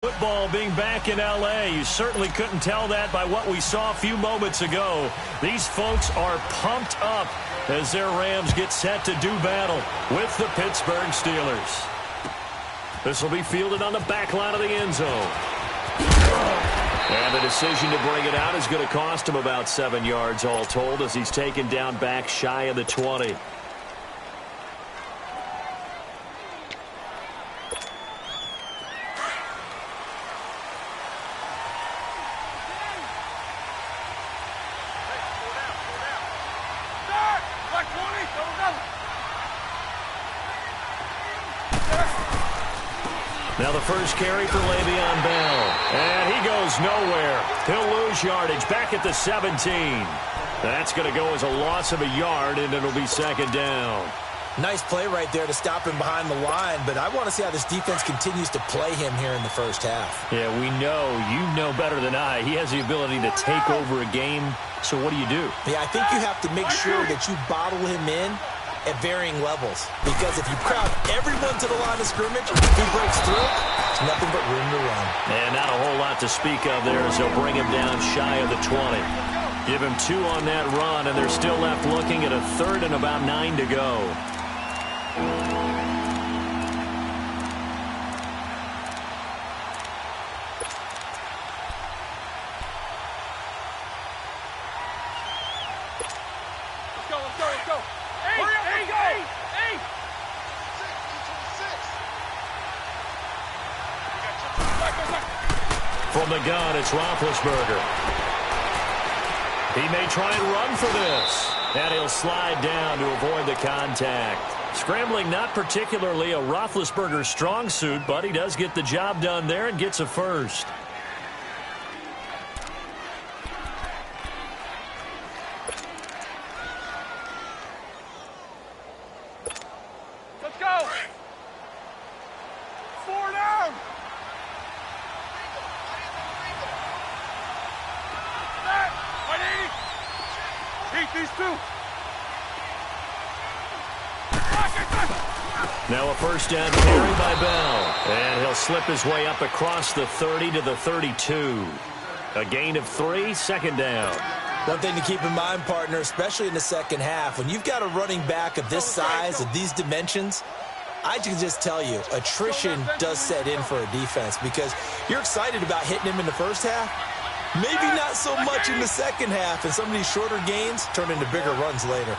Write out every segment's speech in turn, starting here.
Football being back in L.A. You certainly couldn't tell that by what we saw a few moments ago. These folks are pumped up as their Rams get set to do battle with the Pittsburgh Steelers. This will be fielded on the back line of the end zone. And the decision to bring it out is going to cost him about 7 yards all told as he's taken down back shy of the 20. Now the first carry for Le'Veon Bell. And he goes nowhere. He'll lose yardage back at the 17. That's going to go as a loss of a yard, and it'll be second down. Nice play right there to stop him behind the line, but I want to see how this defense continues to play him here in the first half. Yeah, we know. You know better than I. He has the ability to take over a game. So what do you do? Yeah, I think you have to make sure that you bottle him in at varying levels, because if you crowd everyone to the line of scrimmage, he breaks through, there's nothing but room to run. And not a whole lot to speak of there as they'll bring him down shy of the 20. Give him 2 on that run, and they're still left looking at a third and about 9 to go. From the gun, it's Roethlisberger. He may try and run for this. And he'll slide down to avoid the contact. Scrambling not particularly a Roethlisberger strong suit, but he does get the job done there and gets a first. Let's go. 4 down. These two. Now a first down carry by Bell. And he'll slip his way up across the 30 to the 32. A gain of 3, second down. One thing to keep in mind, partner, especially in the second half, when you've got a running back of this size, of these dimensions, I can just tell you, attrition does set in for a defense because you're excited about hitting him in the first half. Maybe not so much in the second half, and some of these shorter gains turn into bigger runs later.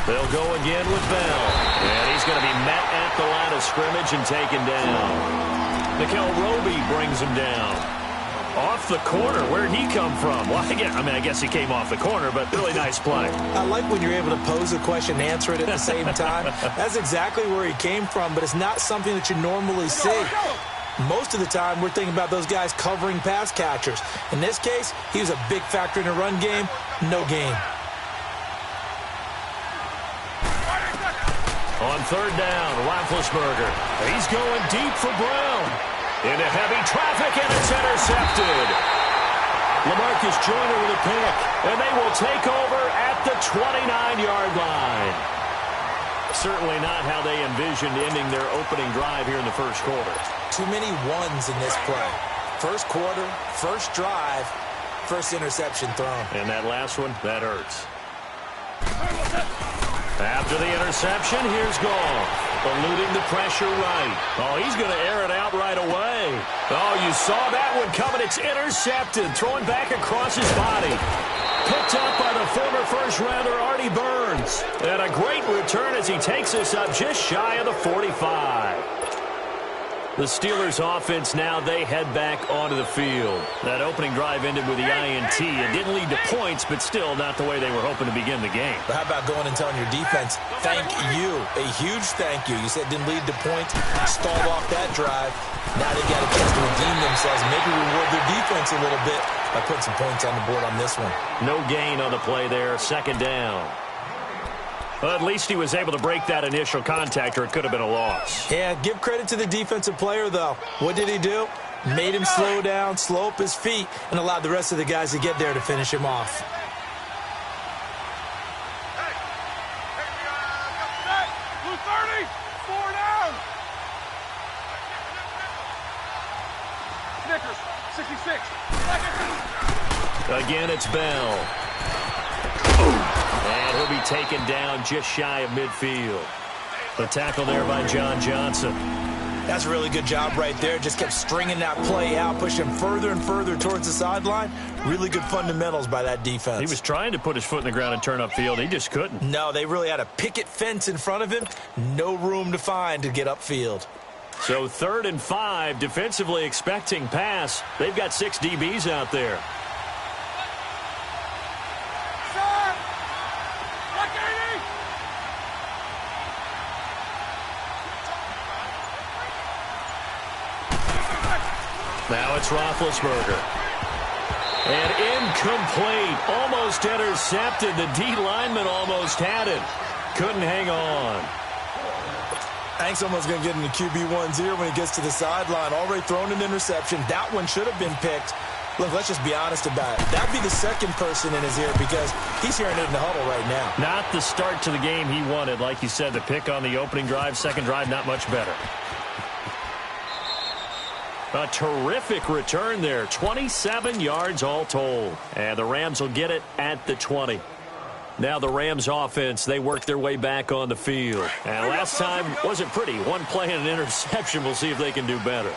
They'll go again with Bell. And he's going to be met at the line of scrimmage and taken down. Nickel Roby brings him down. Off the corner. Where'd he come from? Well, I guess he came off the corner, but really nice play. I like when you're able to pose a question and answer it at the same time. That's exactly where he came from, but it's not something that you normally see. Most of the time, we're thinking about those guys covering pass catchers. In this case, he was a big factor in the run game. No gain. On third down, Roethlisberger. He's going deep for Brown. Into heavy traffic, and it's intercepted. LaMarcus Joyner with a pick, and they will take over at the 29-yard line. Certainly not how they envisioned ending their opening drive here in the first quarter. Too many ones in this play. First quarter, first drive, first interception thrown. And that last one, that hurts. After the interception, here's Goff. Eluding the pressure right. Oh, he's going to air it out right away. Oh, you saw that one coming. It's intercepted. Throwing back across his body. Picked up by the former first-rounder Artie Burns. And a great return as he takes us up just shy of the 45. The Steelers offense now, they head back onto the field. That opening drive ended with the INT. It didn't lead to points, but still not the way they were hoping to begin the game. But how about going and telling your defense, thank you, a huge thank you. You said it didn't lead to points, stalled off that drive. Now they got a chance to redeem themselves and maybe reward their defense a little bit by putting some points on the board on this one. No gain on the play there, second down. Well, at least he was able to break that initial contact, or it could have been a loss. Yeah, give credit to the defensive player, though. What did he do? Made him slow down, slow up his feet, and allowed the rest of the guys to get there to finish him off. Blue 30, 4 down. 66. Again, it's Bell. And he'll be taken down just shy of midfield. The tackle there by John Johnson. That's a really good job right there. Just kept stringing that play out, pushing him further and further towards the sideline. Really good fundamentals by that defense. He was trying to put his foot in the ground and turn upfield. He just couldn't. No, they really had a picket fence in front of him. No room to find to get upfield. So 3rd and 5, defensively expecting pass. They've got 6 DBs out there. Now it's Roethlisberger. And incomplete. Almost intercepted. The D lineman almost had it. Couldn't hang on. I think someone's going to get into QB1's ear when he gets to the sideline. Already thrown an interception. That one should have been picked. Look, let's just be honest about it. That'd be the second person in his ear because he's hearing it in the huddle right now. Not the start to the game he wanted. Like you said, the pick on the opening drive, second drive, not much better. A terrific return there. 27 yards all told. And the Rams will get it at the 20. Now the Rams offense, they work their way back on the field. And last time wasn't pretty. One play and an interception. We'll see if they can do better.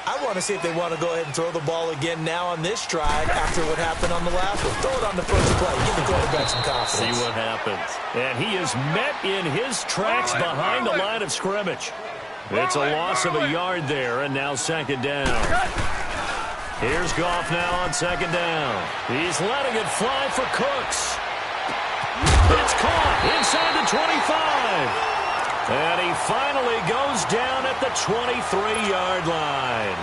I want to see if they want to go ahead and throw the ball again now on this drive after what happened on the last one. Throw it on the first play. Give the quarterback some confidence. See what happens. And he is met in his tracks behind the line of scrimmage. It's a loss of a yard there, and now second down. Here's Goff now on second down. He's letting it fly for Cooks. It's caught inside the 25. And he finally goes down at the 23-yard line.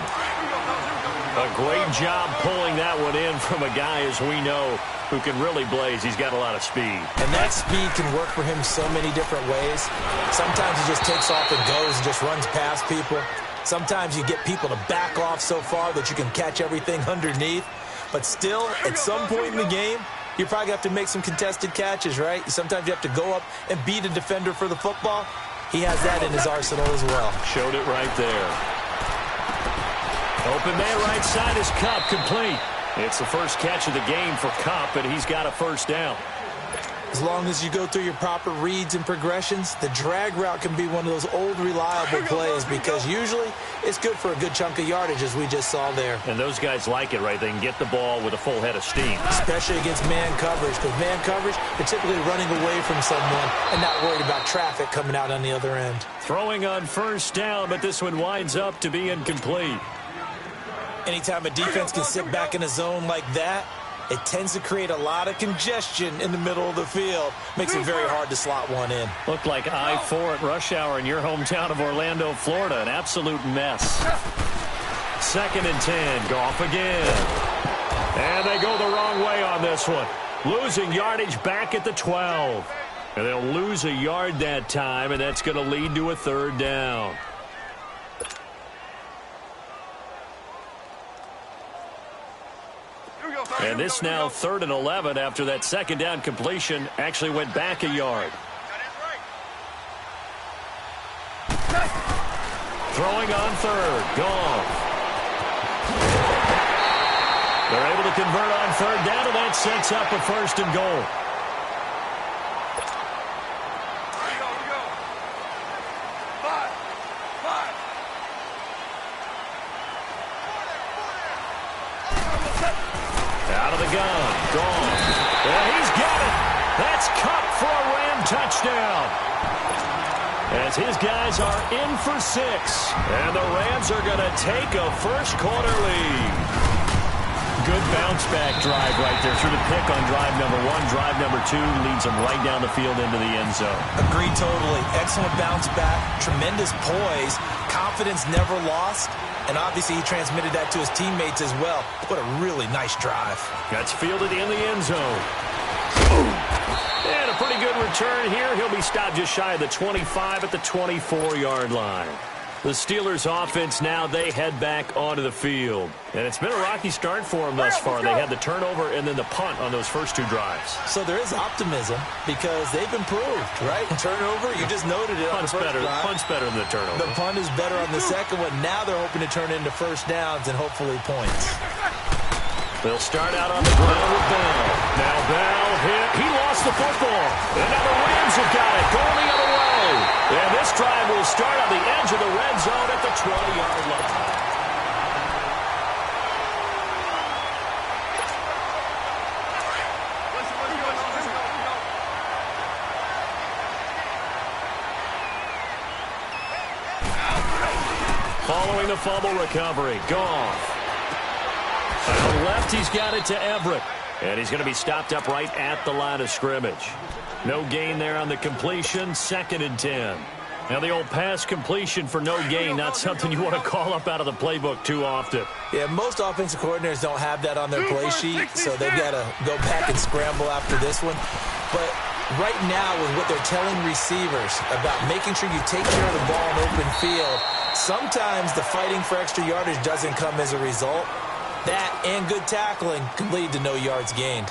A great job pulling that one in from a guy, as we know, who can really blaze. He's got a lot of speed. And that speed can work for him so many different ways. Sometimes he just takes off and goes and just runs past people. Sometimes you get people to back off so far that you can catch everything underneath. But still, at some point in the game, you probably have to make some contested catches, right? Sometimes you have to go up and beat a defender for the football. He has that in his arsenal as well. Showed it right there. Open man right side is Kupp, complete. It's the first catch of the game for Kupp, and he's got a first down. As long as you go through your proper reads and progressions, the drag route can be one of those old reliable plays because usually it's good for a good chunk of yardage, as we just saw there. And those guys like it, right? They can get the ball with a full head of steam. Especially against man coverage, because man coverage, they're typically running away from someone and not worried about traffic coming out on the other end. Throwing on first down, but this one winds up to be incomplete. Anytime a defense can sit back in a zone like that, it tends to create a lot of congestion in the middle of the field. Makes it very hard to slot one in. Looked like I-4 at rush hour in your hometown of Orlando, Florida. An absolute mess. 2nd and 10. Goff again. And they go the wrong way on this one. Losing yardage back at the 12. And they'll lose a yard that time, and that's going to lead to a 3rd down. And this now 3rd and 11 after that 2nd down completion actually went back a yard. Throwing on 3rd. Goff. They're able to convert on 3rd down, and that sets up a 1st and goal. Touchdown. As his guys are in for 6. And the Rams are going to take a first-quarter lead. Good bounce-back drive right there through the pick on drive number 1. Drive number 2 leads them right down the field into the end zone. Agreed totally. Excellent bounce-back. Tremendous poise. Confidence never lost. And obviously he transmitted that to his teammates as well. What a really nice drive. That's fielded in the end zone. And a pretty good return here. He'll be stopped just shy of the 25 at the 24-yard line. The Steelers offense now, they head back onto the field. And it's been a rocky start for them thus far. They had the turnover and then the punt on those first two drives. So there is optimism because they've improved, right? Turnover, you just noted it. Punt's better. Punt's better than the turnover. The punt is better on the second one. Now they're hoping to turn it into first downs and hopefully points. They'll start out on the ground with Bell. Now Bell hit. He lost the football. And now the Rams have got it. Going the other way. And this drive will start on the edge of the red zone at the 20-yard line. Following the fumble recovery. Goff. On the left, he's got it to Everett. And he's going to be stopped up right at the line of scrimmage. No gain there on the completion. 2nd and 10. Now, the old pass completion for no gain, not something you want to call up out of the playbook too often. Yeah, most offensive coordinators don't have that on their play sheet, so they've got to go back and scramble after this one. But right now, with what they're telling receivers about making sure you take care of the ball in open field, sometimes the fighting for extra yardage doesn't come as a result. That and good tackling can lead to no yards gained.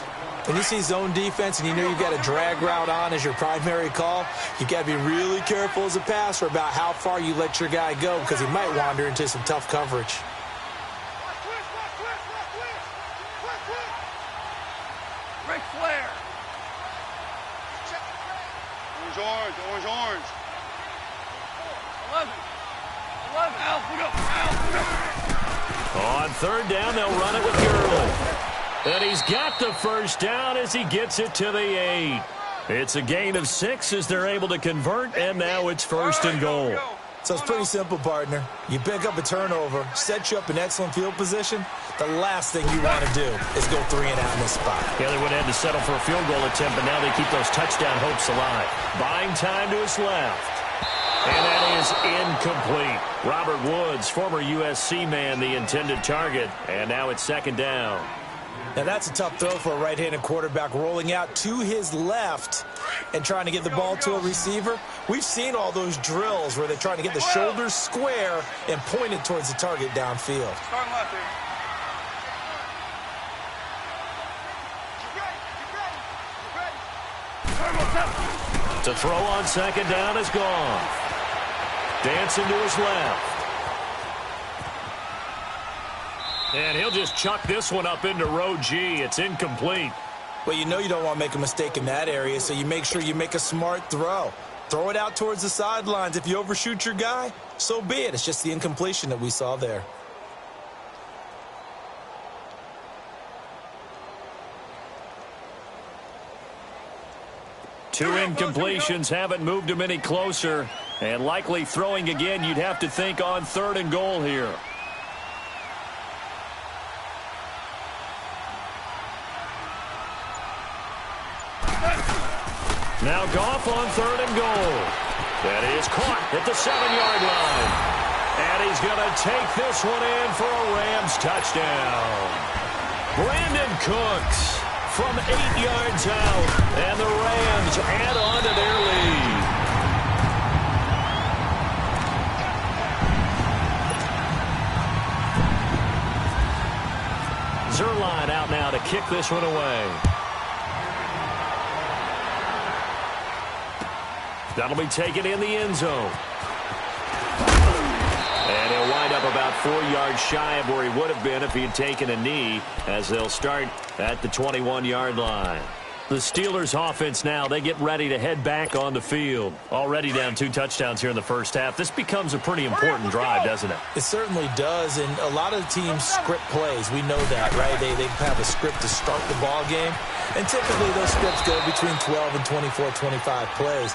When you see zone defense and you know you've got a drag route on as your primary call, you've got to be really careful as a passer about how far you let your guy go because he might wander into some tough coverage. Ric Flair. Orange, orange, orange. 11. Al, we go. On 3rd down, they'll run it with Gurley. And he's got the first down as he gets it to the 8. It's a gain of 6 as they're able to convert, and now it's 1st and goal. So it's pretty simple, partner. You pick up a turnover, set you up in excellent field position. The last thing you want to do is go 3 and out in this spot. Yeah, they would have had to settle for a field goal attempt, but now they keep those touchdown hopes alive. Buying time to his left. And that is incomplete. Robert Woods, former USC man, the intended target. And now it's 2nd down. Now that's a tough throw for a right-handed quarterback, rolling out to his left and trying to get the ball to a receiver. We've seen all those drills where they're trying to get the shoulders square and point it towards the target downfield. Start left here. To throw on 2nd down is gone. Dancing to his left. And he'll just chuck this one up into row G. It's incomplete. Well, you know you don't want to make a mistake in that area, so you make sure you make a smart throw. Throw it out towards the sidelines. If you overshoot your guy, so be it. It's just the incompletion that we saw there. Two incompletions haven't moved him any closer. And likely throwing again, you'd have to think on 3rd and goal here. Now Goff on 3rd and goal. That is caught at the 7-yard line. And he's going to take this one in for a Rams touchdown. Brandon Cooks from 8 yards out. And the Rams add on to their lead. Zerline out now to kick this one away. That'll be taken in the end zone. And he'll wind up about 4 yards shy of where he would have been if he had taken a knee, as they'll start at the 21-yard line. The Steelers offense now, they get ready to head back on the field. Already down 2 touchdowns here in the first half. This becomes a pretty important drive, doesn't it? It certainly does, and a lot of the teams script plays. We know that, right? They have a script to start the ball game, and typically those scripts go between 12 and 24, 25 plays.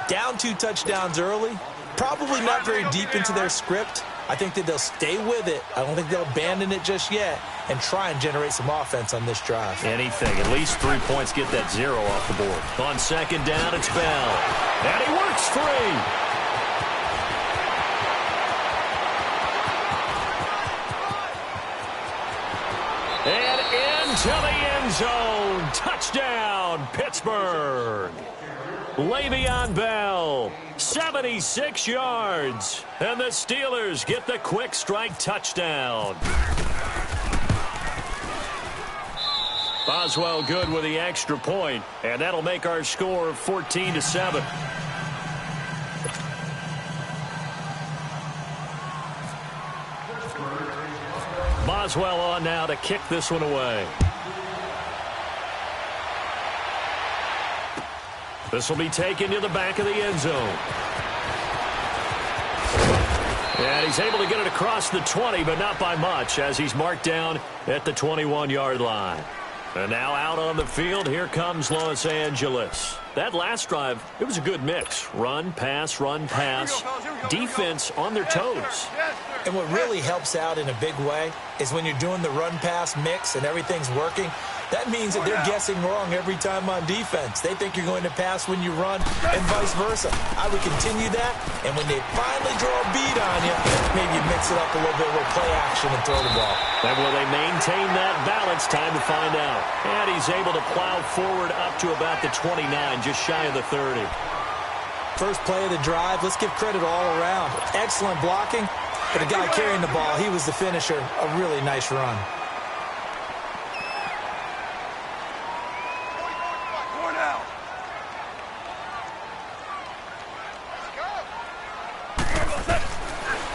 Down 2 touchdowns early, probably not very deep into their script. I think that they'll stay with it. I don't think they'll abandon it just yet and try and generate some offense on this drive. Anything. At least 3 points, get that 0 off the board. On 2nd down, it's Bell. And he works free. And into the end zone. Touchdown, Pittsburgh. Le'Veon Bell, 76 yards. And the Steelers get the quick strike touchdown. Boswell good with the extra point, and that'll make our score 14-7. Boswell on now to kick this one away. This will be taken to the back of the end zone. And he's able to get it across the 20, but not by much, as he's marked down at the 21-yard line. And now out on the field, here comes Los Angeles. That last drive, it was a good mix. Run, pass, defense on their toes. And what really helps out in a big way is when you're doing the run-pass mix and everything's working, that means that they're guessing wrong every time on defense. They think you're going to pass when you run and vice versa. I would continue that, and when they finally draw a beat on you, maybe you mix it up a little bit with play action and throw the ball. And will they maintain that balance? Time to find out. And he's able to plow forward up to about the 29, just shy of the 30. First play of the drive, let's give credit all around. Excellent blocking, but the guy carrying the ball, he was the finisher. A really nice run.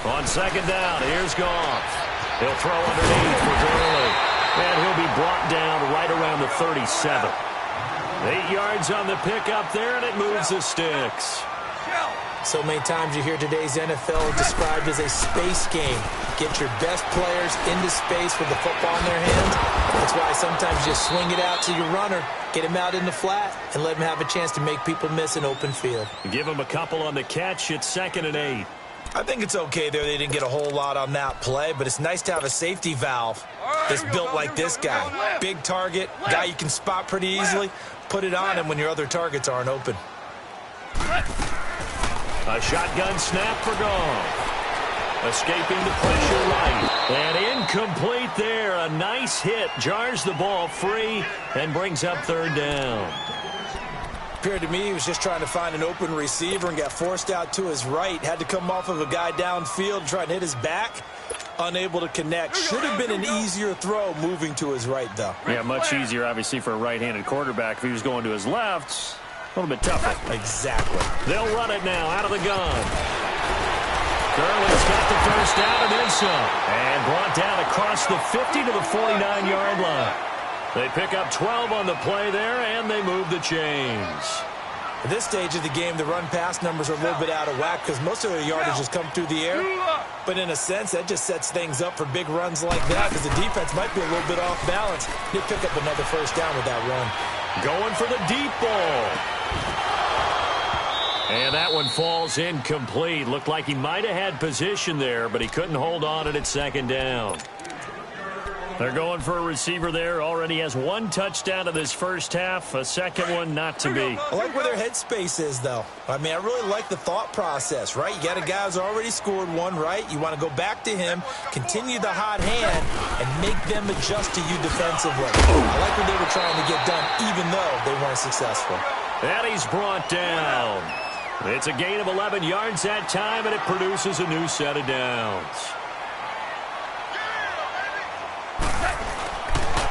On second down, here's Goff. He'll throw underneath for Gurley. And he'll be brought down right around the 37. 8 yards on the pickup there, and it moves the sticks. So many times you hear today's NFL described as a space game. Get your best players into space with the football in their hands. That's why sometimes you swing it out to your runner, get him out in the flat, and let him have a chance to make people miss an open field. Give him a couple on the catch. It's 2nd and 8. I think it's okay there. They didn't get a whole lot on that play, but it's nice to have a safety valve that's built like this guy. Big target, guy you can spot pretty easily. Put it on him when your other targets aren't open. A shotgun snap for Goff. Escaping the pressure right. And incomplete there. A nice hit. Jars the ball free and brings up 3rd down. Appeared to me he was just trying to find an open receiver and got forced out to his right. Had to come off of a guy downfield, try and hit his back. Unable to connect. Should have been an easier throw moving to his right, though. Yeah, much easier, obviously, for a right-handed quarterback. If he was going to his left, a little bit tougher. Exactly. They'll run it now out of the gun. Gurley's got the first down and then some. And brought down across the 50 to the 49-yard line. They pick up 12 on the play there, and they move the chains. At this stage of the game, the run-pass numbers are a little bit out of whack because most of their yardage has come through the air. But in a sense, that just sets things up for big runs like that because the defense might be a little bit off balance. They pick up another first down with that run. Going for the deep ball. And that one falls incomplete. Looked like he might have had position there, but he couldn't hold on it at 2nd down. They're going for a receiver there. Already has 1 touchdown in this first half. A second one not to be. I like where their headspace is, though. I mean, I really like the thought process, right? You got a guy who's already scored 1, right? You want to go back to him, continue the hot hand, and make them adjust to you defensively. I like what they were trying to get done, even though they weren't successful. And he's brought down. It's a gain of 11 yards that time, and it produces a new set of downs.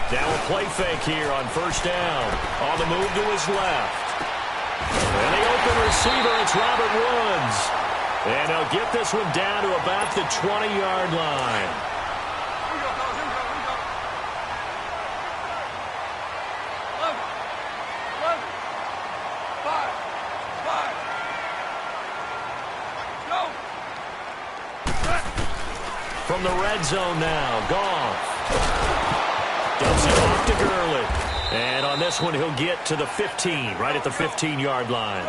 Now a play fake here on first down. On the move to his left. And the open receiver, it's Robert Woods. And they'll get this one down to about the 20-yard line. From the red zone now, Goff. Dumps it off to Gurley. And on this one, he'll get to the 15, right at the 15-yard line.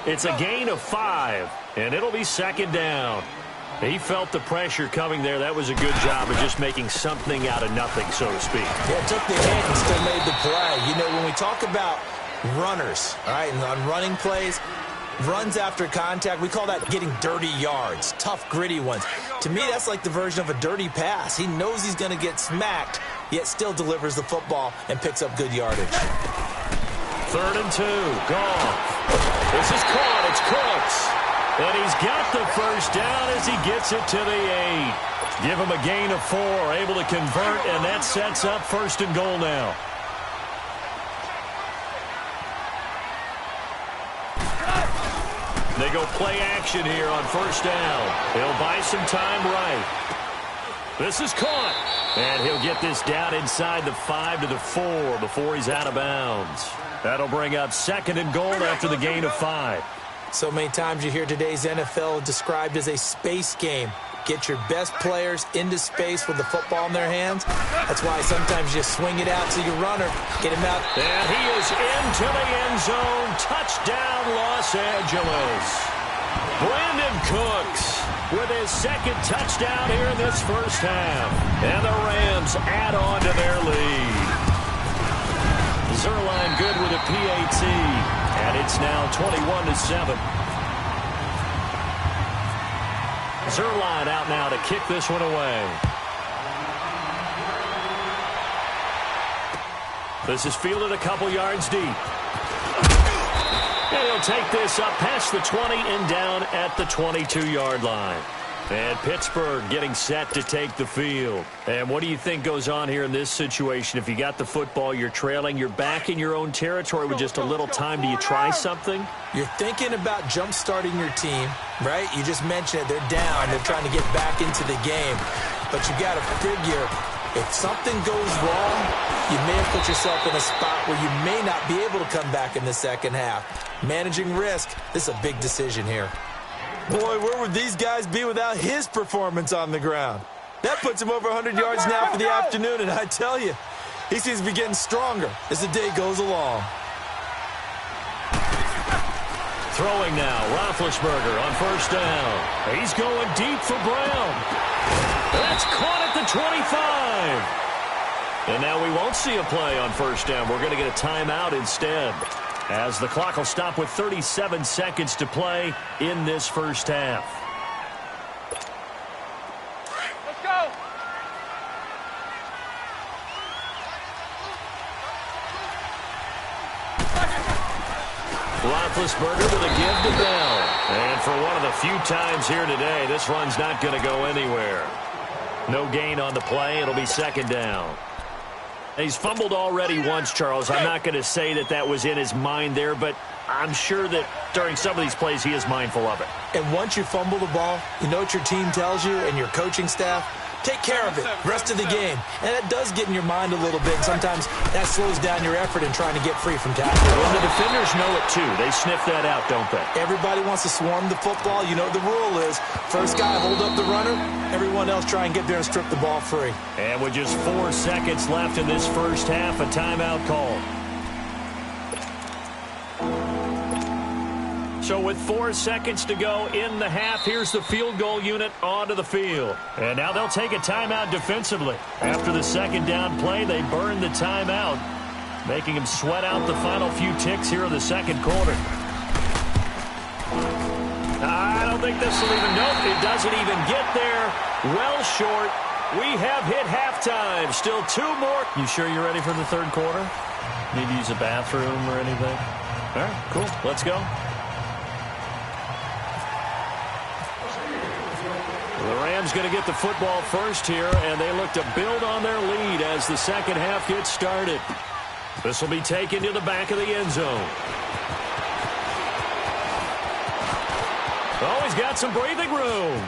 It's a gain of 5, and it'll be 2nd down. He felt the pressure coming there. That was a good job of just making something out of nothing, so to speak. Yeah, took the hit and still made the play. You know, when we talk about runners, all right, and on running plays, runs after contact, we call that getting dirty yards, tough, gritty ones. To me, that's like the version of a dirty pass. He knows he's going to get smacked, yet still delivers the football and picks up good yardage. 3rd and 2, Goff. This is caught. It's Cooks. And he's got the first down as he gets it to the 8. Give him a gain of 4, able to convert, and that sets up 1st and goal now. They go play action here on 1st down. He'll buy some time right. This is caught. And he'll get this down inside the 5 to the 4 before he's out of bounds. That'll bring up 2nd and goal after the gain of 5. So many times you hear today's NFL described as a space game. Get your best players into space with the football in their hands. That's why sometimes you swing it out to your runner. Get him out. And he is into the end zone. Touchdown, Los Angeles. Brandon Cooks with his 2nd touchdown here in this first half. And the Rams add on to their lead. Zerline good with a PAT. And it's now 21-7. Zerline out now to kick this one away. This is fielded a couple yards deep. And he'll take this up past the 20 and down at the 22-yard line. And Pittsburgh getting set to take the field. And what do you think goes on here in this situation? If you got the football, you're trailing, you're back in your own territory with just a little time. Do you try something? You're thinking about jump-starting your team, right? You just mentioned it. They're down. They're trying to get back into the game. But you got to figure, if something goes wrong, you may have put yourself in a spot where you may not be able to come back in the second half. Managing risk, this is a big decision here. Boy, where would these guys be without his performance on the ground? That puts him over 100 yards now for the afternoon, and I tell you, he seems to be getting stronger as the day goes along. Throwing now, Roethlisberger on 1st down. He's going deep for Brown. That's caught at the 25. And now we won't see a play on 1st down. We're going to get a timeout instead, as the clock will stop with 37 seconds to play in this first half. Let's go. Roethlisberger with a give to Bell. And for one of the few times here today, this run's not going to go anywhere. No gain on the play. It'll be 2nd down. He's fumbled already once, Charles. I'm not going to say that that was in his mind there, but I'm sure that during some of these plays he is mindful of it. And once you fumble the ball, you know what your team tells you and your coaching staff? Take care of it, rest of the game. And it does get in your mind a little bit. Sometimes that slows down your effort in trying to get free from tackle. Well, the defenders know it too. They sniff that out, don't they? Everybody wants to swarm the football. You know what the rule is. First guy, hold up the runner. Everyone else try and get there and strip the ball free. And with just 4 seconds left in this first half, a timeout call. So with 4 seconds to go in the half, here's the field goal unit onto the field. And now they'll take a timeout defensively. After the 2nd down play, they burn the timeout, making them sweat out the final few ticks here in the 2nd quarter. I don't think this will even, nope, it doesn't even get there. Well short. We have hit halftime. Still 2 more. You sure you're ready for the 3rd quarter? Need to use a bathroom or anything? All right, cool. Let's go. The Rams going to get the football first here, and they look to build on their lead as the 2nd half gets started. This will be taken to the back of the end zone. Oh, he's got some breathing room.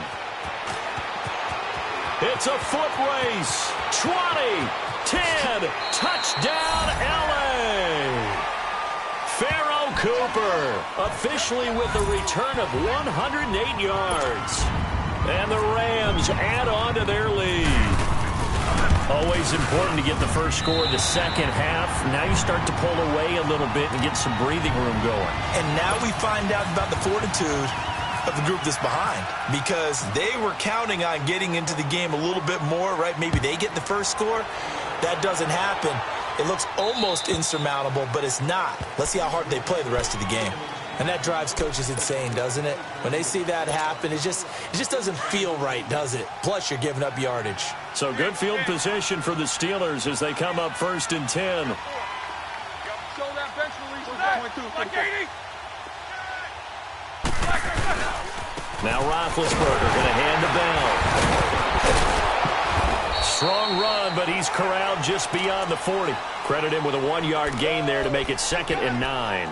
It's a foot race. 20, 10, touchdown, L.A. Pharaoh Cooper officially with a return of 108 yards. And the Rams add on to their lead. Always important to get the first score of the 2nd half. Now you start to pull away a little bit and get some breathing room going. And now we find out about the fortitude of the group that's behind, because they were counting on getting into the game a little bit more, right? Maybe they get the first score. That doesn't happen. It looks almost insurmountable, but it's not. Let's see how hard they play the rest of the game. And that drives coaches insane, doesn't it? When they see that happen, it just doesn't feel right, does it? Plus, you're giving up yardage. So good field position for the Steelers as they come up 1st and 10. Show that bench release. 1.2. Now Roethlisberger going to hand the bell. Strong run, but he's corralled just beyond the 40. Credit him with a 1-yard gain there to make it 2nd and 9.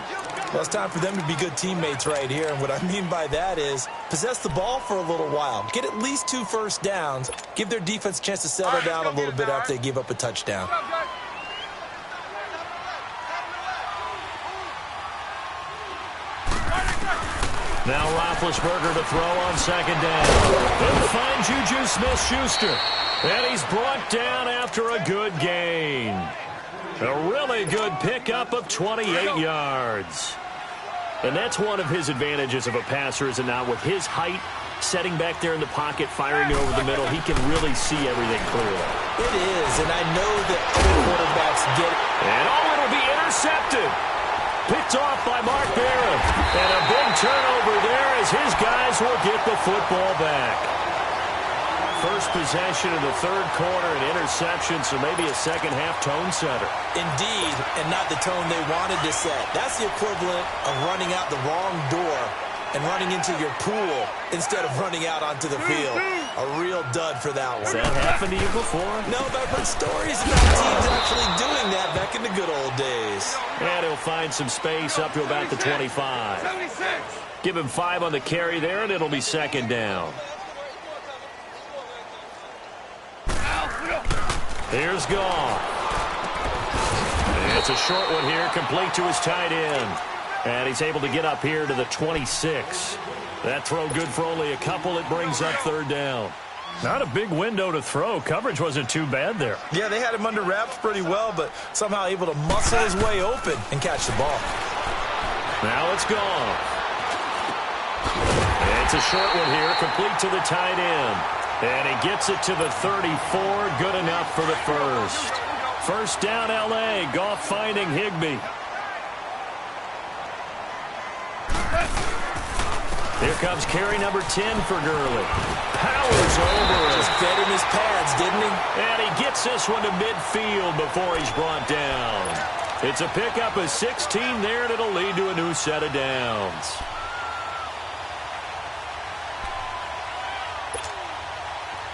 Well, it's time for them to be good teammates right here. And what I mean by that is possess the ball for a little while. Get at least 2 first downs. Give their defense a chance to settle down a little bit after they give up a touchdown. Now Roethlisberger to throw on 2nd down. He'll find Juju Smith-Schuster. And he's brought down after a good gain. A really good pickup of 28 yards. And that's one of his advantages of a passer, is it not? With his height, setting back there in the pocket, firing it over the middle, he can really see everything clearly. It is, and I know that other quarterbacks get it. And it'll be intercepted. Picked off by Mark Barron. And a big turnover there as his guys will get the football back. First possession of the 3rd quarter, an interception, so maybe a second-half tone setter. Indeed, and not the tone they wanted to set. That's the equivalent of running out the wrong door and running into your pool instead of running out onto the field. A real dud for that one. Has that happened to you before? No, but I've heard stories about teams actually doing that back in the good old days. And he'll find some space up to about the 25. 76. Give him 5 on the carry there, and it'll be 2nd down. Here's Goff. It's a short one here, complete to his tight end. And he's able to get up here to the 26. That throw good for only a couple. It brings up 3rd down. Not a big window to throw. Coverage wasn't too bad there. Yeah, they had him under wraps pretty well, but somehow able to muscle his way open and catch the ball. Now it's Goff. It's a short one here, complete to the tight end. And he gets it to the 34, good enough for the first. First down, L.A. Goff finding Higbee. Here comes carry number 10 for Gurley. Powers over it. Just fed him his pads, didn't he? And he gets this one to midfield before he's brought down. It's a pickup of 16 there, and it'll lead to a new set of downs.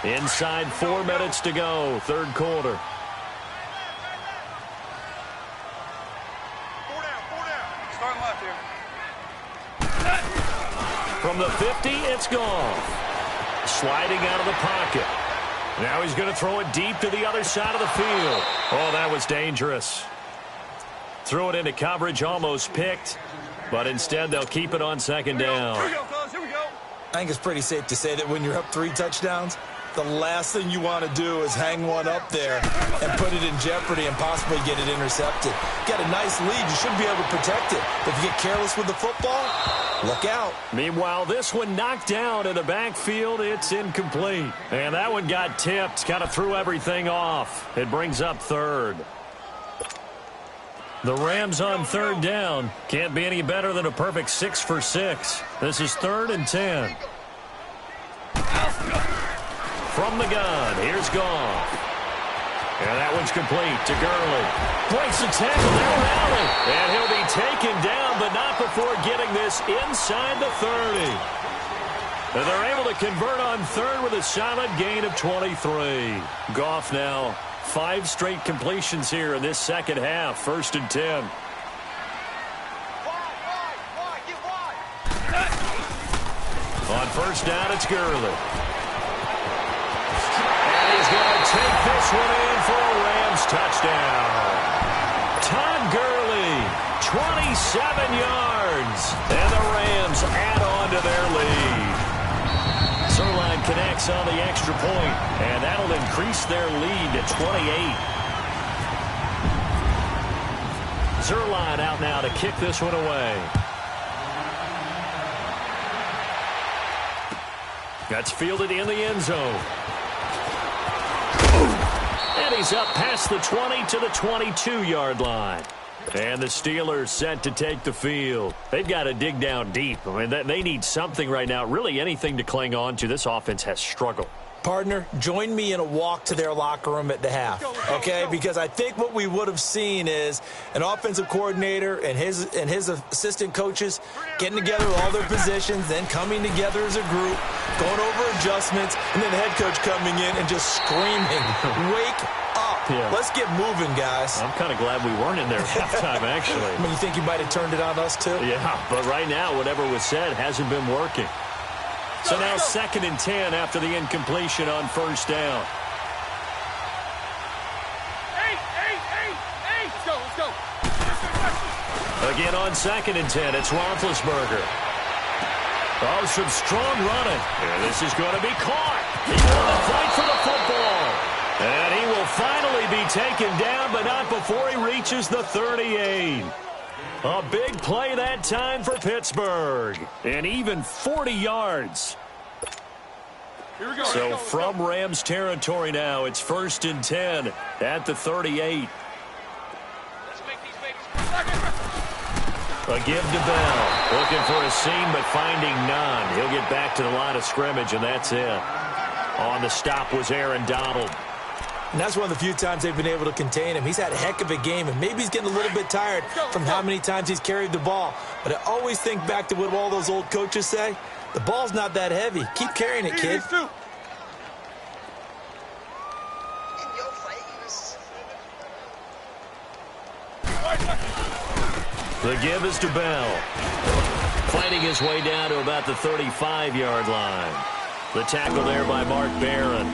Inside 4 minutes to go, 3rd quarter. 4 down. Starting left here. From the 50, it's Goff. Sliding out of the pocket. Now he's going to throw it deep to the other side of the field. Oh, that was dangerous. Threw it into coverage, almost picked. But instead, they'll keep it on 2nd down. Here we go, fellas. Here we go. I think it's pretty safe to say that when you're up 3 touchdowns, the last thing you want to do is hang one up there and put it in jeopardy and possibly get it intercepted. Got a nice lead. You should be able to protect it. But if you get careless with the football, look out. Meanwhile, this one knocked down in the backfield. It's incomplete. And that one got tipped. Kind of threw everything off. It brings up 3rd. The Rams on 3rd down. Can't be any better than a perfect 6 for 6. This is 3rd and 10. From the gun, here's Goff. And that one's complete to Gurley. Breaks the tackle, they'll rally. And he'll be taken down, but not before getting this inside the 30. And they're able to convert on 3rd with a solid gain of 23. Goff now 5 straight completions here in this 2nd half. 1st and 10. On 1st down, it's Gurley. He's going to take this one in for a Rams touchdown. Todd Gurley, 27 yards. And the Rams add on to their lead. Zerline connects on the extra point, and that'll increase their lead to 28. Zerline out now to kick this one away. That's fielded in the end zone. And he's up past the 20 to the 22-yard line. And the Steelers set to take the field. They've got to dig down deep. I mean, they need something right now, really anything to cling on to. This offense has struggled. Partner, join me in a walk to their locker room at the half, okay? Because I think what we would have seen is an offensive coordinator and his assistant coaches getting together with all their positions, then coming together as a group, going over adjustments, and then the head coach coming in and just screaming, "Wake up. Yeah. Let's get moving, guys." I'm kind of glad we weren't in there at halftime, actually. I mean, you think you might have turned it on us, too? Yeah, but right now, whatever was said hasn't been working. So now 2nd and 10 after the incompletion on first down. Let's go. Again on 2nd and 10, it's Roethlisberger. Oh, some strong running. And this is going to be caught. He's going to fight for the football. And he will finally be taken down, but not before he reaches the 38. A big play that time for Pittsburgh. And even 40 yards. Here we go. So from Rams territory now, it's 1st and 10 at the 38. Let's make these babies. A give to Bell. Looking for a seam, but finding none. He'll get back to the line of scrimmage, and that's it. On the stop was Aaron Donald. And that's one of the few times they've been able to contain him. He's had a heck of a game, and maybe he's getting a little bit tired from how many times he's carried the ball. But I always think back to what all those old coaches say. The ball's not that heavy. Keep carrying it, kid. The give is to Bell. Fighting his way down to about the 35-yard line. The tackle there by Mark Barron.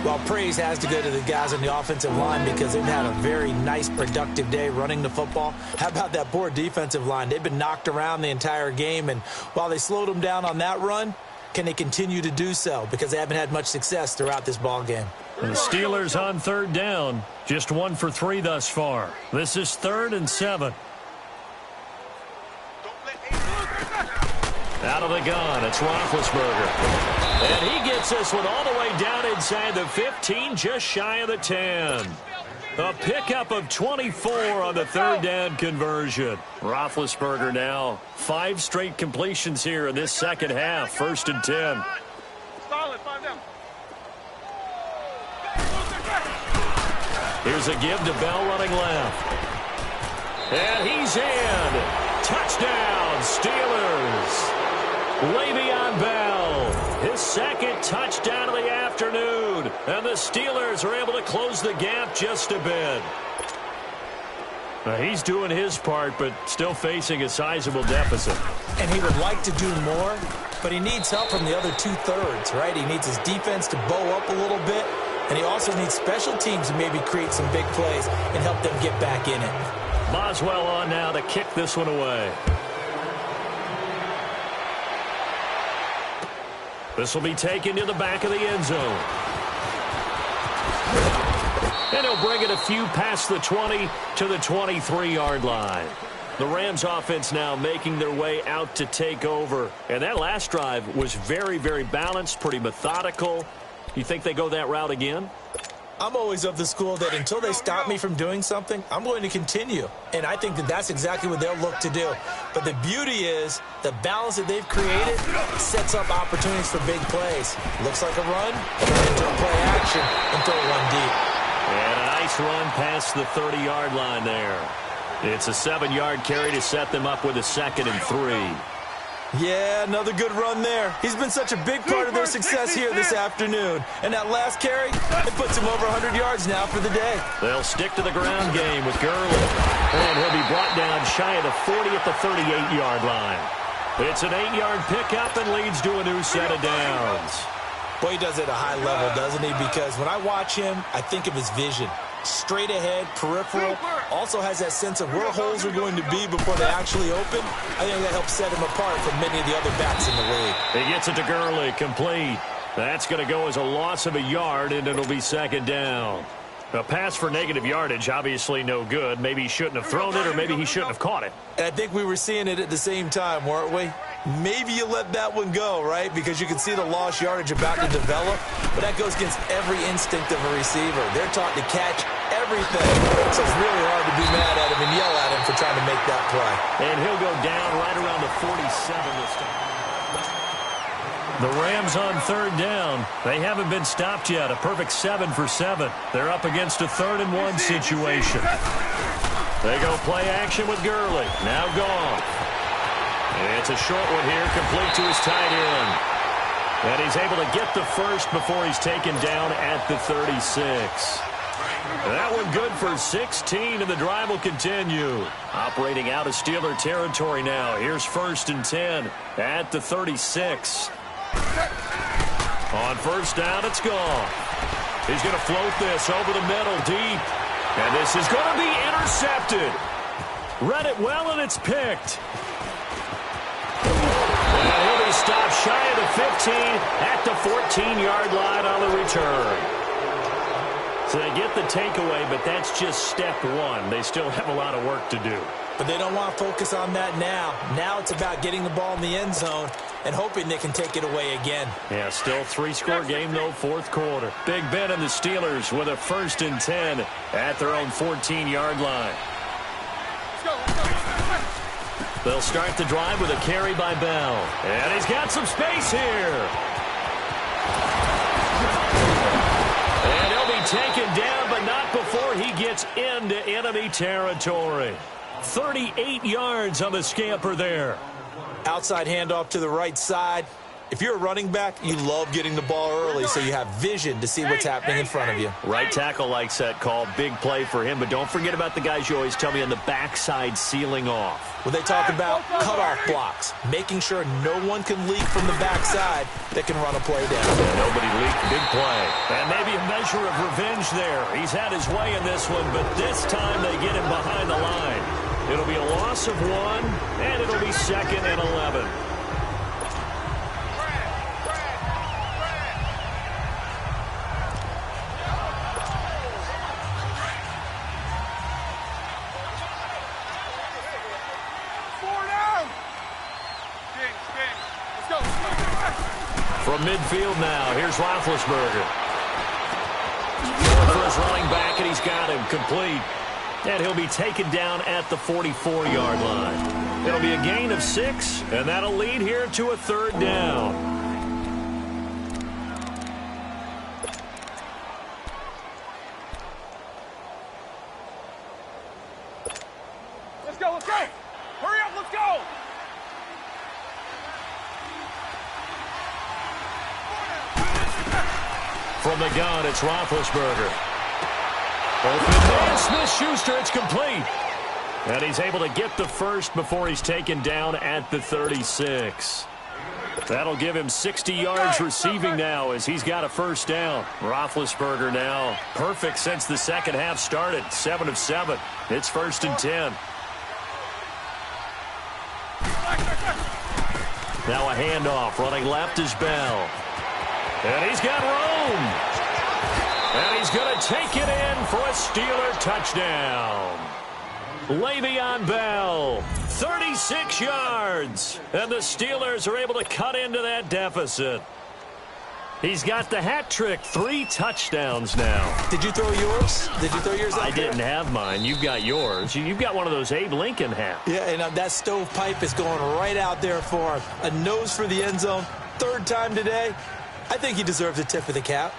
Well, praise has to go to the guys on the offensive line because they've had a very nice, productive day running the football. How about that poor defensive line? They've been knocked around the entire game, and while they slowed them down on that run, can they continue to do so? Because they haven't had much success throughout this ball game. The Steelers on 3rd down. Just 1 for 3 thus far. This is 3rd and 7. Out of the gun, it's Roethlisberger. And he gets this one all the way down inside the 15, just shy of the 10. A pickup of 24 on the 3rd down conversion. Roethlisberger now 5 straight completions here in this second half. 1st and 10. Solid, 5 down. Here's a give to Bell running left. And he's in. Touchdown, Steelers. Le'Veon Bell, his 2nd touchdown of the afternoon. And the Steelers are able to close the gap just a bit. He's doing his part, but still facing a sizable deficit. And he would like to do more, but he needs help from the other 2/3, right? He needs his defense to bow up a little bit, and he also needs special teams to maybe create some big plays and help them get back in it. Boswell on now to kick this one away. This will be taken to the back of the end zone. And he'll bring it a few past the 20 to the 23-yard line. The Rams offense now making their way out to take over. And that last drive was very, very balanced, pretty methodical. You think they go that route again? I'm always of the school that until they stop me from doing something, I'm going to continue. And I think that that's exactly what they'll look to do. But the beauty is the balance that they've created sets up opportunities for big plays. Looks like a run, turn into a play action, and throw one deep. And a nice run past the 30-yard line there. It's a 7-yard carry to set them up with a 2nd and 3. Yeah, another good run there. He's been such a big part of their success here this afternoon. And that last carry, it puts him over 100 yards now for the day. They'll stick to the ground game with Gurley. And he'll be brought down shy of the 40 at the 38-yard line. It's an 8-yard pickup and leads to a new set of downs. Boy, he does it at a high level, doesn't he? Because when I watch him, I think of his vision. Straight ahead, peripheral, also has that sense of where holes are going to be before they actually open. I think that helps set him apart from many of the other backs in the league. He gets it to Gurley, complete. That's going to go as a loss of a yard, and it'll be 2nd down. A pass for negative yardage, obviously no good. Maybe he shouldn't have thrown it, or maybe he shouldn't have caught it. And I think we were seeing it at the same time, weren't we? Maybe you let that one go, right? Because you can see the lost yardage about to develop. But that goes against every instinct of a receiver. They're taught to catch everything. So it's really hard to be mad at him and yell at him for trying to make that play. And he'll go down right around the 47 this time. The Rams on third down. They haven't been stopped yet. A perfect 7 for 7. They're up against a 3rd-and-1 situation. They go play action with Gurley. Now gone. It's a short one here, complete to his tight end. And he's able to get the first before he's taken down at the 36. That one good for 16, and the drive will continue. Operating out of Steeler territory now. Here's 1st and 10 at the 36. On first down, it's gone. He's going to float this over the middle deep. And this is going to be intercepted. Read it well, and it's picked. And he'll be stopped shy of the 15 at the 14-yard line on the return. So they get the takeaway, but that's just step one. They still have a lot of work to do. But they don't want to focus on that now. Now it's about getting the ball in the end zone and hoping they can take it away again. Yeah, still 3-score game, though, 4th quarter. Big Ben and the Steelers with a 1st and 10 at their own 14-yard line. They'll start the drive with a carry by Bell. And he's got some space here. And he'll be taken down, but not before he gets into enemy territory. 38 yards on the scamper there. Outside handoff to the right side. If you're a running back, you love getting the ball early so you have vision to see what's happening in front of you. Right tackle likes that call. Big play for him. But don't forget about the guys you always tell me on the backside sealing off. When they talk about cutoff blocks, making sure no one can leak from the backside that can run a play down. Yeah, nobody leaked. Big play. And maybe a measure of revenge there. He's had his way in this one, but this time they get him behind the line. It'll be a loss of 1, and it'll be 2nd and 11. From midfield now, here's Roethlisberger. For his running back, and he's got him complete. And he'll be taken down at the 44-yard line. It'll be a gain of 6, and that'll lead here to a 3rd down. Let's go, let's go! Hurry up, let's go! From the gun, it's Roethlisberger. Open man, Smith-Schuster, it's complete. And he's able to get the first before he's taken down at the 36. That'll give him 60 yards receiving now as he's got a 1st down. Roethlisberger now perfect since the second half started. 7 of 7. It's 1st and 10. Now a handoff. Running left is Bell. And he's got room. And he's going to take it in for a Steeler touchdown. Le'Veon Bell, 36 yards. And the Steelers are able to cut into that deficit. He's got the hat trick, 3 touchdowns now. Did you throw yours? Did you throw yours up I there? didn't have mine. You've got yours. You've got one of those Abe Lincoln hats. Yeah, and that stovepipe is going right out there for him. A nose for the end zone. 3rd time today. I think he deserves a tip of the cap.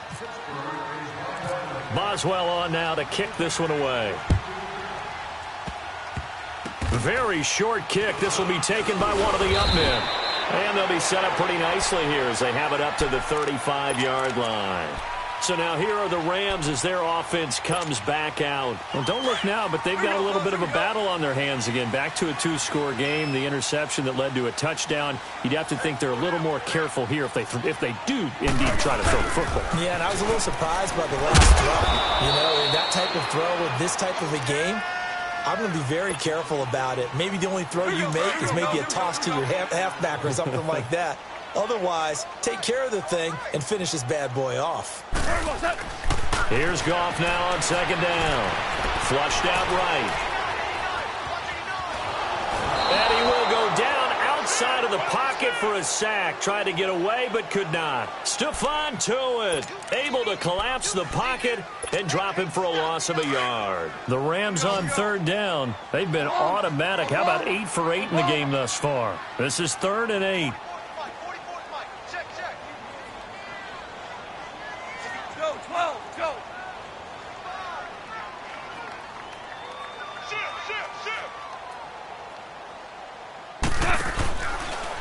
Boswell on now to kick this one away. Very short kick. This will be taken by one of the up men. And they'll be set up pretty nicely here as they have it up to the 35-yard line. So now here are the Rams as their offense comes back out. Well, don't look now, but they've got a little bit of a battle on their hands again. Back to a 2-score game. The interception that led to a touchdown. You'd have to think they're a little more careful here if they do indeed try to throw the football. Yeah, and I was a little surprised by the last throw. You know, in that type of throw with this type of a game, I'm going to be very careful about it. Maybe the only throw you make is maybe a toss to your halfback or something like that. Otherwise, take care of the thing and finish this bad boy off. Here's Goff now on 2nd down. Flushed out right. And he will go down outside of the pocket for a sack. Tried to get away, but could not. Stephon Tuitt able to collapse the pocket and drop him for a loss of a yard. The Rams on 3rd down. They've been automatic. How about 8 for 8 in the game thus far? This is 3rd and 8. go. 12. Go.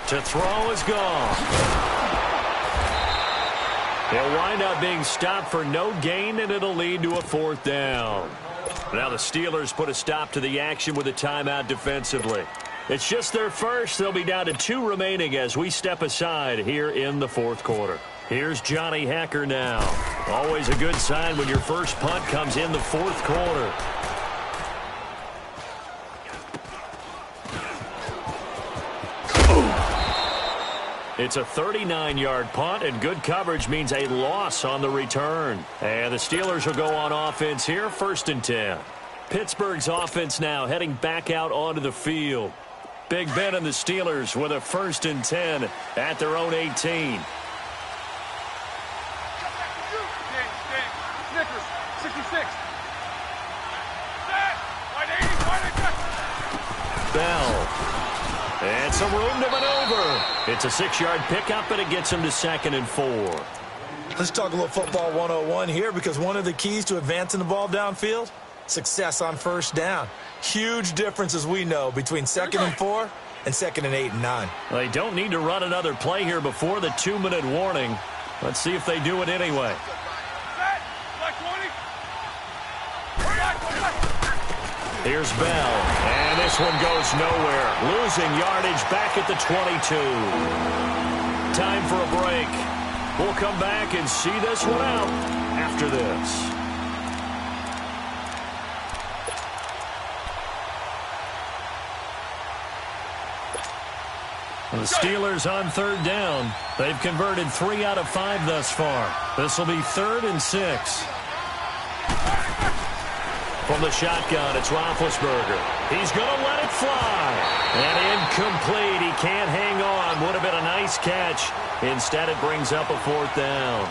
To throw is gone. He'll wind up being stopped for no gain, and it'll lead to a 4th down. Now the Steelers put a stop to the action with a timeout defensively. It's just their first. They'll be down to 2 remaining as we step aside here in the 4th quarter. Here's Johnny Hacker now. Always a good sign when your first punt comes in the 4th quarter. It's a 39-yard punt, and good coverage means a loss on the return. And the Steelers will go on offense here, 1st and 10. Pittsburgh's offense now heading back out onto the field. Big Ben and the Steelers with a 1st and 10 at their own 18. Snickers, 66. Bell. And some room to maneuver. It's a 6-yard pickup, and it gets him to 2nd and 4. Let's talk a little football 101 here, because one of the keys to advancing the ball downfield, success on 1st down. Huge difference, as we know, between 2nd and 4 and 2nd and 8 and 9. They don't need to run another play here before the 2-minute warning. Let's see if they do it anyway. Here's Bell, and this one goes nowhere. Losing yardage back at the 22. Time for a break. We'll come back and see this one out after this. The Steelers on 3rd down. They've converted 3 out of 5 thus far. This will be 3rd and 6. From the shotgun, it's Roethlisberger. He's going to let it fly. And incomplete. He can't hang on. Would have been a nice catch. Instead, it brings up a 4th down.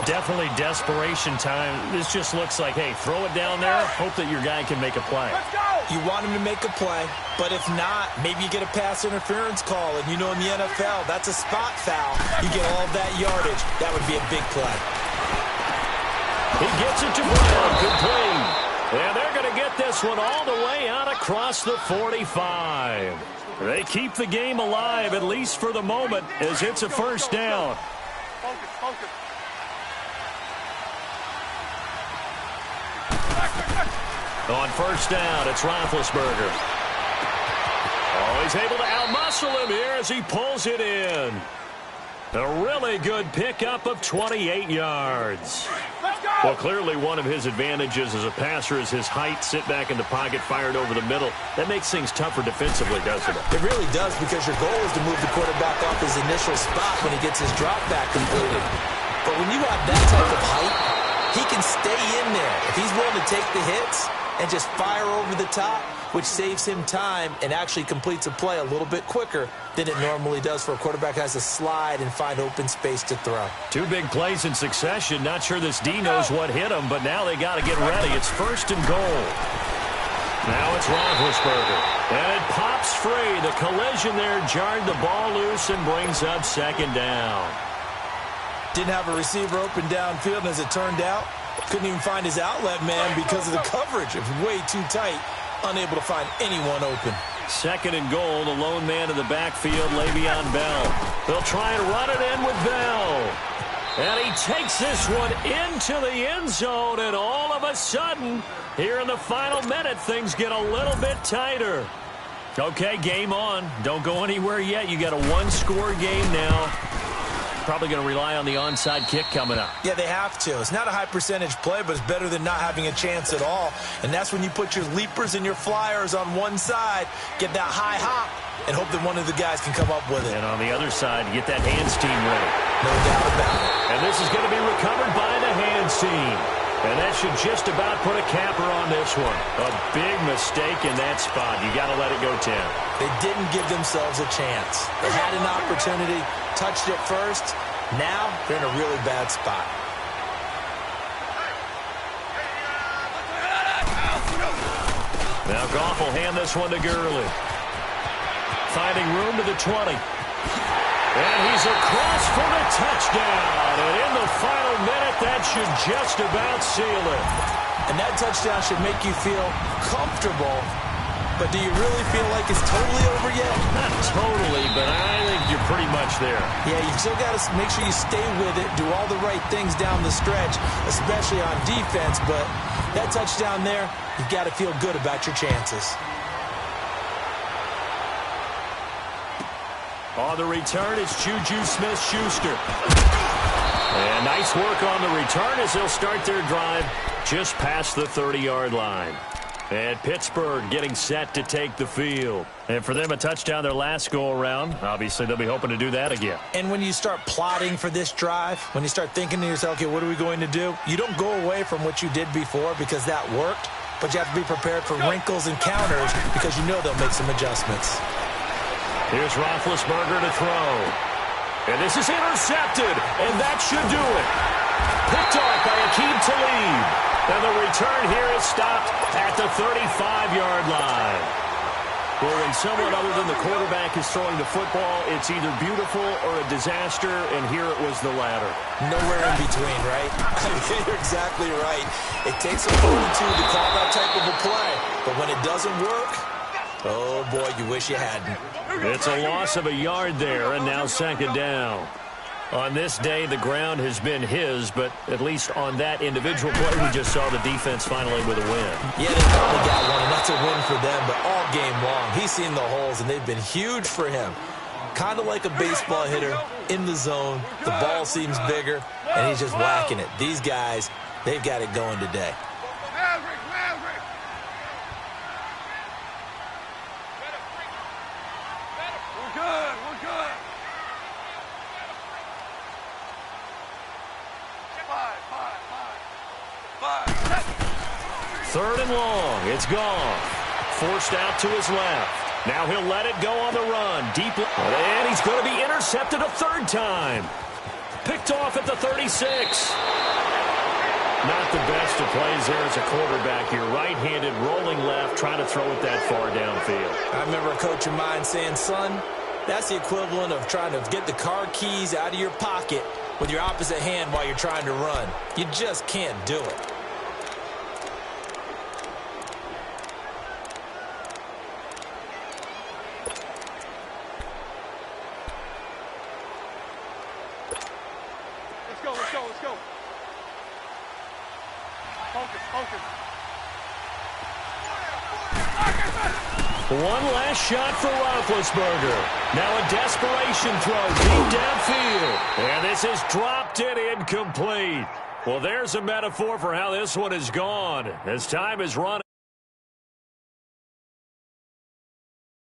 Definitely desperation time. This just looks like, hey, throw it down there. Hope that your guy can make a play. Let's go! You want him to make a play, but if not, maybe you get a pass interference call. And you know in the NFL, that's a spot foul. You get all of that yardage. That would be a big play. He gets it to Brown, complete. And they're going to get this one all the way out across the 45. They keep the game alive, at least for the moment, as it's a 1st down. Focus. On 1st down, it's Roethlisberger. Oh, he's able to outmuscle him here as he pulls it in. A really good pickup of 28 yards. Well, clearly one of his advantages as a passer is his height. Sit back in the pocket, fired over the middle. That makes things tougher defensively, doesn't it? It really does, because your goal is to move the quarterback off his initial spot when he gets his drop back completed. But when you have that type of height, he can stay in there. If he's willing to take the hits and just fire over the top, which saves him time and actually completes a play a little bit quicker than it normally does for a quarterback who has to slide and find open space to throw. 2 big plays in succession. Not sure this D knows what hit him, but now they got to get ready. It's 1st and goal. Now it's Roethlisberger. And it pops free. The collision there jarred the ball loose and brings up 2nd down. Didn't have a receiver open downfield, and as it turned out, couldn't even find his outlet man because of the coverage. It was way too tight. Unable to find anyone open. 2nd and goal, the lone man in the backfield, Le'Veon Bell. They'll try and run it in with Bell. And he takes this one into the end zone, and all of a sudden, here in the final minute, things get a little bit tighter. Okay, game on. Don't go anywhere yet. You got a 1-score game now. Probably going to rely on the onside kick coming up. Yeah, they have to. It's not a high percentage play, but it's better than not having a chance at all. And that's when you put your leapers and your flyers on one side, get that high hop, and hope that one of the guys can come up with it. And on the other side, get that hands team ready. No doubt about it. And this is going to be recovered by the hands team. And that should just about put a capper on this one. A big mistake in that spot. You got to let it go 10. They didn't give themselves a chance. They had an opportunity, touched it first. Now they're in a really bad spot. Now Goff will hand this one to Gurley. Finding room to the 20. And he's across for the touchdown. And in the final minute, that should just about seal it. And that touchdown should make you feel comfortable. But do you really feel like it's totally over yet? Not totally, but I think you're pretty much there. Yeah, you've still got to make sure you stay with it, do all the right things down the stretch, especially on defense. But that touchdown there, you've got to feel good about your chances. On the return, it's Juju Smith-Schuster. And nice work on the return as they'll start their drive just past the 30-yard line. And Pittsburgh getting set to take the field. And for them, a touchdown their last go-around. Obviously, they'll be hoping to do that again. And when you start plotting for this drive, when you start thinking to yourself, okay, what are we going to do? You don't go away from what you did before because that worked, but you have to be prepared for wrinkles and counters because you know they'll make some adjustments. Here's Roethlisberger to throw. And this is intercepted, and that should do it. Picked off by Aqib Talib. And the return here is stopped at the 35-yard line. Well, when someone other than the quarterback is throwing the football, it's either beautiful or a disaster, and here it was the latter. Nowhere in between, right? You're exactly right. It takes a fortitude to call that type of a play. But when it doesn't work, oh, boy, you wish you hadn't. It's a loss of a yard there, and now second down. On this day, the ground has been his, but at least on that individual play, we just saw the defense finally with a win. Yeah, they finally got one, and that's a win for them, but all game long, he's seen the holes, and they've been huge for him. Kind of like a baseball hitter in the zone. The ball seems bigger, and he's just whacking it. These guys, they've got it going today. Third and long. It's gone. Forced out to his left. Now he'll let it go on the run. Deep. And he's going to be intercepted a third time. Picked off at the 36. Not the best of plays there as a quarterback. You're right-handed, rolling left, trying to throw it that far downfield. I remember a coach of mine saying, son, that's the equivalent of trying to get the car keys out of your pocket with your opposite hand while you're trying to run. You just can't do it. Let's go. Focus. One last shot for Roethlisberger. Now a desperation throw deep downfield. And this is dropped and incomplete. Well, there's a metaphor for how this one is gone as time is run.